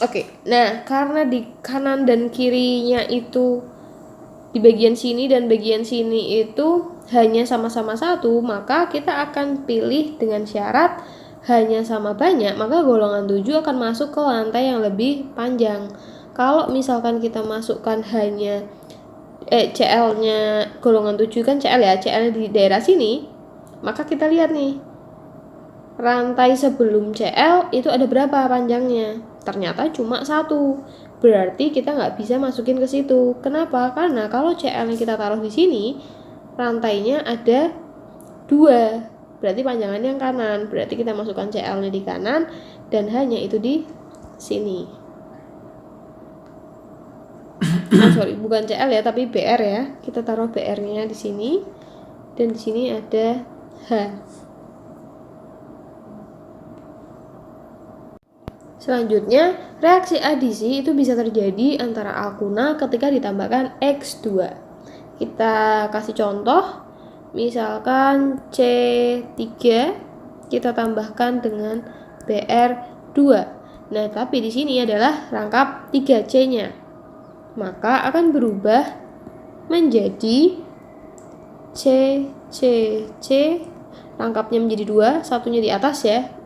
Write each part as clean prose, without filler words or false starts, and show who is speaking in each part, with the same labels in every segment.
Speaker 1: Oke, nah karena di kanan dan kirinya itu di bagian sini dan bagian sini itu hanya sama-sama 1, maka kita akan pilih dengan syarat hanya sama banyak, maka golongan 7 akan masuk ke lantai yang lebih panjang. Kalau misalkan kita masukkan hanya CL-nya golongan 7 kan CL ya, CL di daerah sini, maka kita lihat nih, rantai sebelum CL itu ada berapa panjangnya? Ternyata cuma 1. Berarti kita nggak bisa masukin ke situ. Kenapa? Karena kalau CL yang kita taruh di sini, rantainya ada 2. Berarti panjangannya yang kanan. Berarti kita masukkan CL-nya di kanan dan hanya itu di sini. Sorry, bukan CL ya, tapi BR ya. Kita taruh BR-nya di sini. Dan di sini ada H. Selanjutnya, reaksi adisi itu bisa terjadi antara alkuna ketika ditambahkan X2. Kita kasih contoh, misalkan C3 kita tambahkan dengan Br2. Nah, tapi di sini adalah rangkap 3C-nya. Maka akan berubah menjadi C, C, C, rangkapnya menjadi 2, satunya di atas ya,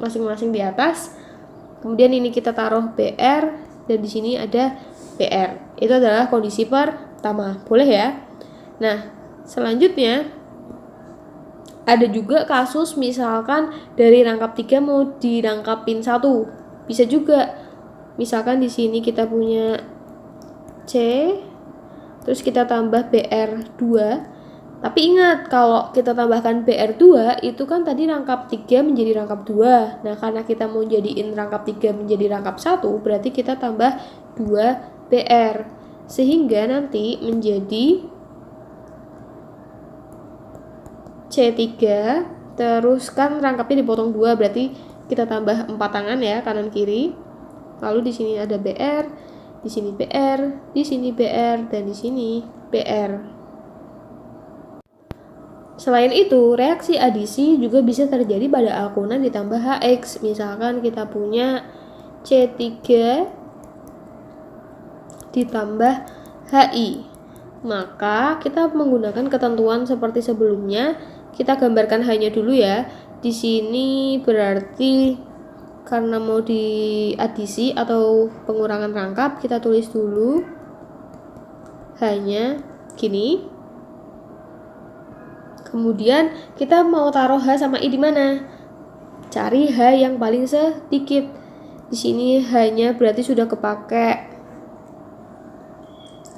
Speaker 1: masing-masing di atas. Kemudian ini kita taruh BR dan di sini ada BR. Itu adalah kondisi pertama. Boleh ya? Nah, selanjutnya ada juga kasus misalkan dari rangkap 3 mau dirangkapin 1. Bisa juga. Misalkan di sini kita punya C, terus kita tambah BR2. Tapi ingat, kalau kita tambahkan BR2 itu kan tadi rangkap 3 menjadi rangkap 2. Nah, karena kita mau jadiin rangkap 3 menjadi rangkap 1, berarti kita tambah 2 BR. Sehingga nanti menjadi C3, terus kan rangkapnya dipotong 2, berarti kita tambah 4 tangan ya, kanan kiri. Lalu di sini ada BR, di sini BR, di sini BR, dan di sini BR. Selain itu, reaksi adisi juga bisa terjadi pada alkuna ditambah HX. Misalkan kita punya C3 ditambah HI. Maka kita menggunakan ketentuan seperti sebelumnya. Kita gambarkan hanya dulu ya. Di sini berarti karena mau diadisi atau pengurangan rangkap, kita tulis dulu hanya gini. Kemudian kita mau taruh H sama I di mana? Cari H yang paling sedikit. Di sini hanya berarti sudah kepake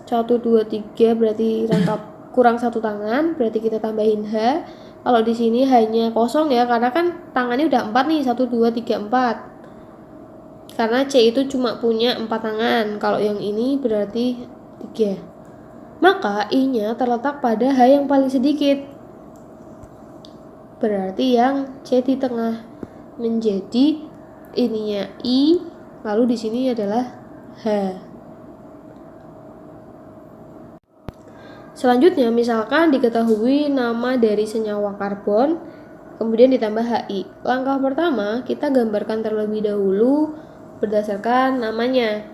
Speaker 1: 1, 2, 3, berarti rangkap kurang 1 tangan, berarti kita tambahin H. Kalau di sini hanya kosong ya, karena kan tangannya udah 4 nih, 1, 2, 3, 4. Karena C itu cuma punya 4 tangan, kalau yang ini berarti 3. Maka I-nya terletak pada H yang paling sedikit. Berarti yang C di tengah, menjadi ininya I, lalu di sini adalah H. Selanjutnya, misalkan diketahui nama dari senyawa karbon, kemudian ditambah HI. Langkah pertama, kita gambarkan terlebih dahulu berdasarkan namanya.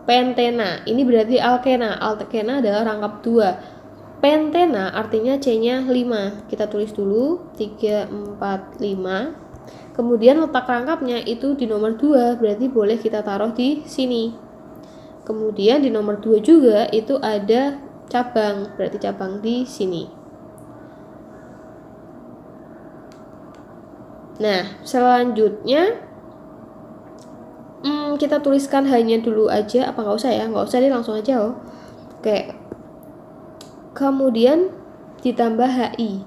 Speaker 1: Pentena, ini berarti alkena. Alkena adalah rangkap 2. Pentena artinya C-nya 5. Kita tulis dulu 3, 4, 5. Kemudian letak rangkapnya itu di nomor 2, berarti boleh kita taruh di sini. Kemudian di nomor 2 juga itu ada cabang, berarti cabang di sini. Nah, selanjutnya kita tuliskan hanya dulu aja, apa nggak usah ya? Nggak usah deh, langsung aja oh. Oke. Kemudian ditambah HI.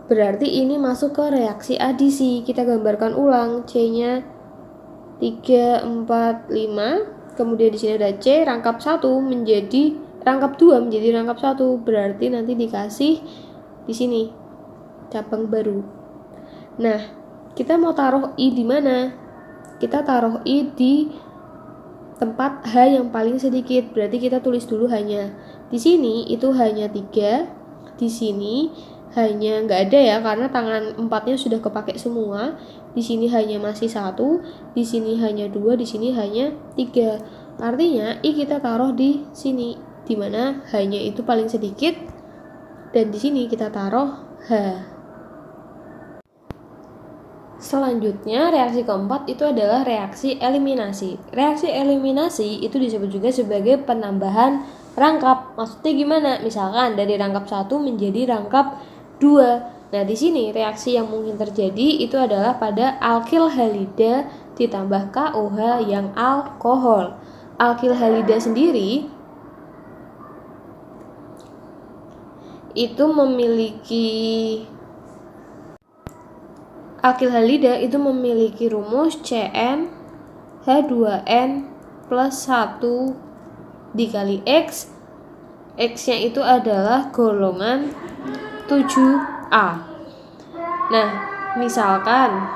Speaker 1: Berarti ini masuk ke reaksi adisi. Kita gambarkan ulang. C-nya 3, 4, 5. Kemudian di sini ada C, rangkap 1 menjadi rangkap 2 menjadi rangkap 1. Berarti nanti dikasih di sini cabang baru. Nah, kita mau taruh I di mana? Kita taruh I di tempat H yang paling sedikit. Berarti kita tulis dulu hanya di sini itu hanya 3, di sini hanya nggak ada ya, karena tangan 4-nya sudah kepake semua. Di sini hanya masih 1, di sini hanya 2, di sini hanya 3. Artinya I kita taruh di sini, dimana hanya itu paling sedikit, dan di sini kita taruh H. Selanjutnya, reaksi keempat itu adalah reaksi eliminasi. Reaksi eliminasi itu disebut juga sebagai penambahan rangkap. Maksudnya gimana? Misalkan dari rangkap 1 menjadi rangkap 2. Nah, di sini reaksi yang mungkin terjadi itu adalah pada alkil halida ditambah KOH yang alkohol. Alkil halida sendiri itu memiliki alkil halida itu memiliki rumus CN H2N plus 1 dikali X. X-nya itu adalah golongan 7A. Nah, misalkan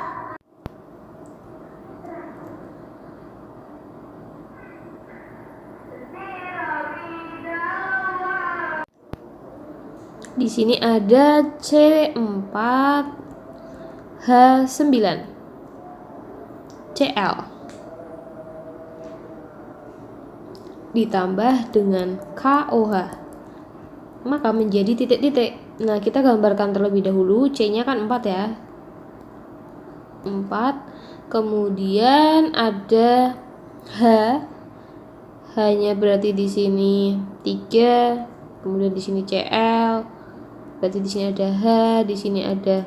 Speaker 1: di sini ada C4H9 Cl ditambah dengan KOH, maka menjadi titik-titik. Nah, kita gambarkan terlebih dahulu. C-nya kan 4 ya, 4. Kemudian ada H, H-nya berarti di sini 3. Kemudian di sini Cl, berarti di sini ada H, di sini ada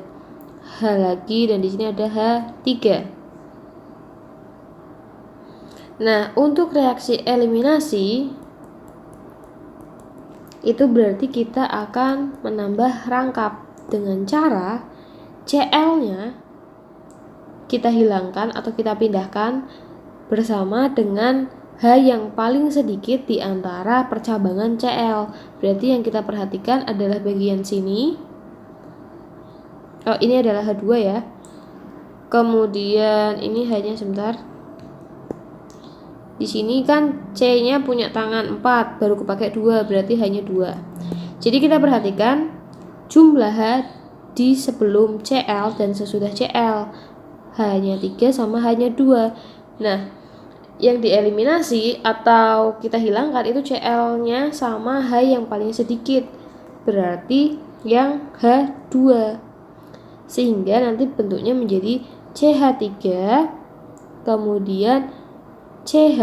Speaker 1: H lagi, dan di sini ada H3. Nah, untuk reaksi eliminasi itu berarti kita akan menambah rangkap dengan cara Cl-nya kita hilangkan atau kita pindahkan bersama dengan H yang paling sedikit di antara percabangan Cl. Berarti yang kita perhatikan adalah bagian sini. Oh, ini adalah H2 ya. Kemudian ini hanya sebentar. Di sini kan C-nya punya tangan 4, baru kepake 2, berarti hanya 2. Jadi kita perhatikan jumlah H di sebelum Cl dan sesudah Cl. Hanya 3 sama hanya 2. Nah, yang dieliminasi atau kita hilangkan itu Cl-nya sama H yang paling sedikit, berarti yang H2. Sehingga nanti bentuknya menjadi CH3, kemudian CH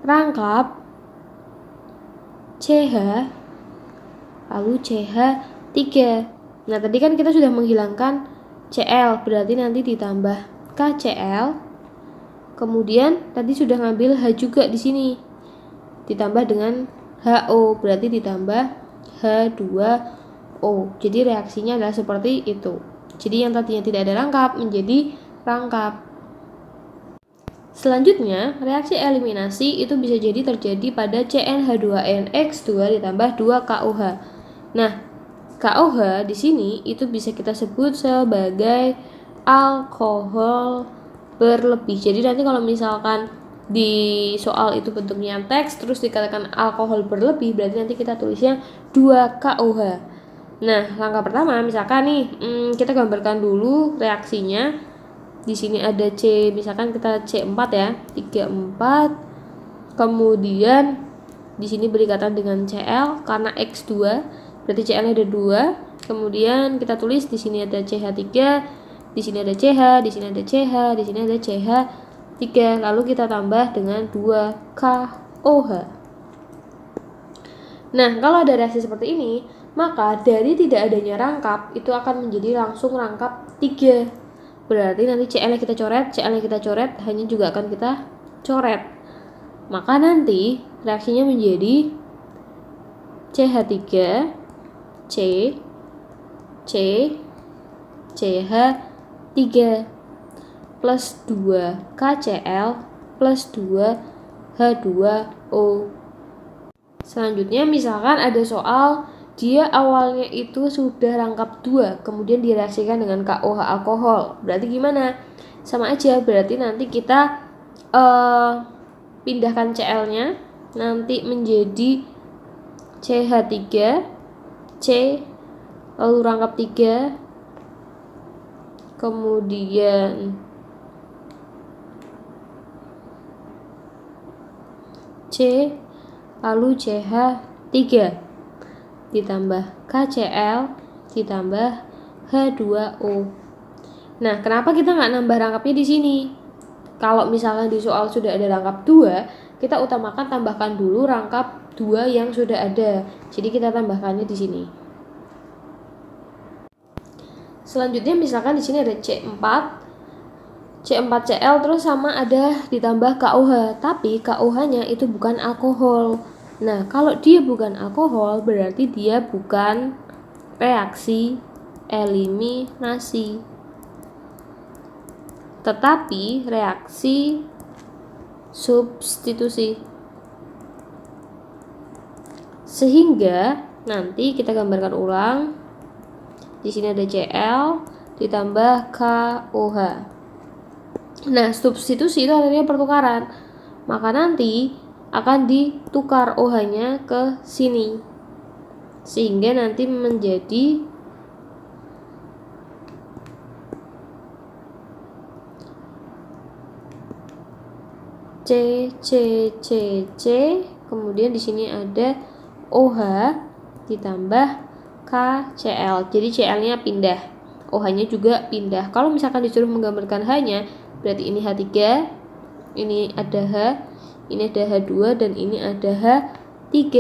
Speaker 1: rangkap CH lalu CH3. Nah, tadi kan kita sudah menghilangkan Cl, berarti nanti ditambah KCl. Kemudian tadi sudah ngambil H juga di sini, ditambah dengan HO, berarti ditambah H2O. Jadi reaksinya adalah seperti itu. Jadi yang tadinya tidak ada rangkap menjadi rangkap. Selanjutnya, reaksi eliminasi itu bisa jadi terjadi pada CnH2nX2 ditambah 2KOH. Nah, KOH di sini itu bisa kita sebut sebagai alkohol berlebih. Jadi nanti kalau misalkan di soal itu bentuknya teks terus dikatakan alkohol berlebih, berarti nanti kita tulisnya 2KOH. Nah, langkah pertama misalkan nih, kita gambarkan dulu reaksinya. Di sini ada C, misalkan kita C4 ya, 3,4. Kemudian di sini berikatan dengan Cl karena X2, berarti Cl-nya ada 2. Kemudian kita tulis di sini ada CH3, di sini ada CH, di sini ada CH, di sini ada CH3. Lalu kita tambah dengan 2KOH. Nah, kalau ada reaksi seperti ini, maka dari tidak adanya rangkap itu akan menjadi langsung rangkap 3. Berarti nanti Cl kita coret, Cl kita coret, hanya juga akan kita coret. Maka nanti reaksinya menjadi CH3 C C CH3 plus 2 KCl plus 2 H2O. Selanjutnya misalkan ada soal dia awalnya itu sudah rangkap 2, kemudian direaksikan dengan KOH alkohol. Berarti gimana? Sama aja, berarti nanti kita pindahkan Cl-nya nanti menjadi CH3 C, lalu rangkap 3, kemudian C, lalu CH 3 ditambah KCl ditambah H2O. Nah, kenapa kita nggak nambah rangkapnya di sini? Kalau misalkan di soal sudah ada rangkap 2, kita utamakan tambahkan dulu rangkap 2 yang sudah ada. Jadi kita tambahkannya di sini. Selanjutnya misalkan di sini ada C4, C4Cl terus sama ada ditambah KOH, tapi KOH-nya itu bukan alkohol. Nah, kalau dia bukan alkohol berarti dia bukan reaksi eliminasi, tetapi reaksi substitusi. Sehingga nanti kita gambarkan ulang. Di sini ada Cl ditambah KOH. Nah, substitusi itu artinya pertukaran. Maka nanti akan ditukar OH-nya ke sini. Sehingga nanti menjadi C, kemudian di sini ada OH ditambah KCl. Jadi Cl-nya pindah, OH-nya juga pindah. Kalau misalkan disuruh menggambarkan H-nya, berarti ini H3, ini ada H, ini ada H2, dan ini ada H3.